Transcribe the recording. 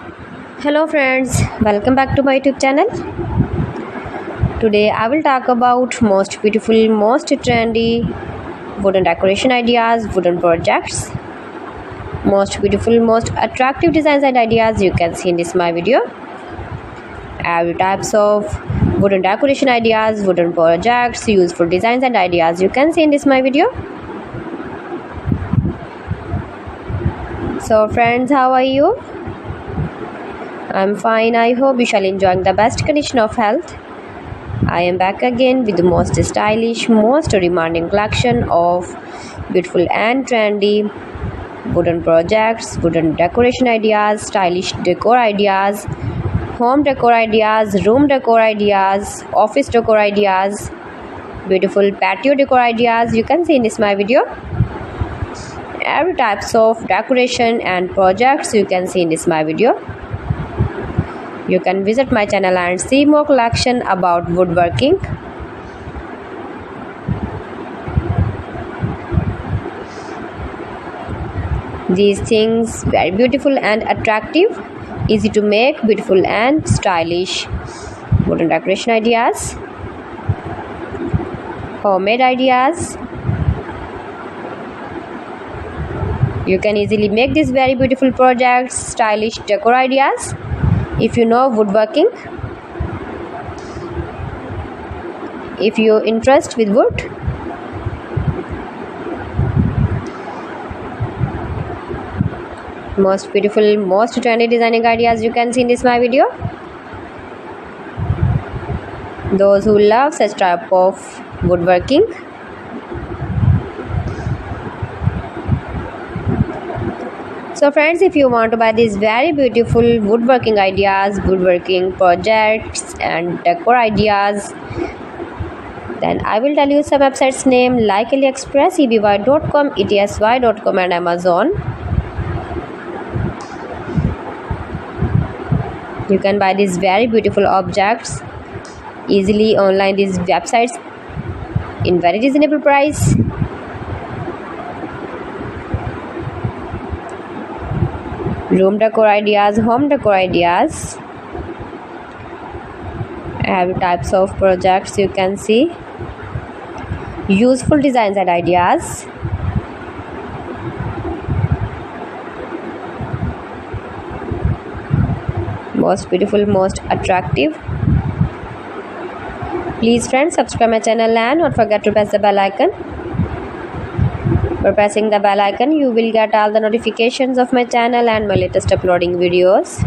Hello friends, welcome back to my YouTube channel. Today I will talk about most beautiful, most trendy wooden decoration ideas, wooden projects, most beautiful, most attractive designs and ideas you can see in this my video. Every types of wooden decoration ideas, wooden projects, useful designs and ideas you can see in this my video. So friends, how are you? I'm fine. I hope you shall enjoying the best condition of health. I am back again with the most stylish, most demanding collection of beautiful and trendy wooden projects, wooden decoration ideas, stylish decor ideas, home decor ideas, room decor ideas, office decor ideas, beautiful patio decor ideas you can see in this my video. Every types of decoration and projects you can see in this my video. You can visit my channel and see more collection about woodworking. These things very beautiful and attractive, easy to make, beautiful and stylish wooden decoration ideas, homemade ideas. You can easily make these very beautiful projects, stylish decor ideas. If you know woodworking, if you interest with wood, most beautiful, most trendy designing ideas you can see in this my video. Those who love such type of woodworking, so friends, if you want to buy these very beautiful woodworking ideas, woodworking projects and decor ideas, then I will tell you some websites name like AliExpress, eBay.com, ETSY.com and Amazon. You can buy these very beautiful objects easily online, these websites in very reasonable price. Room decor ideas, home decor ideas, every types of projects you can see, useful designs and ideas, most beautiful, most attractive. Please friends, subscribe my channel and don't forget to press the bell icon. For pressing the bell icon, you will get all the notifications of my channel and my latest uploading videos.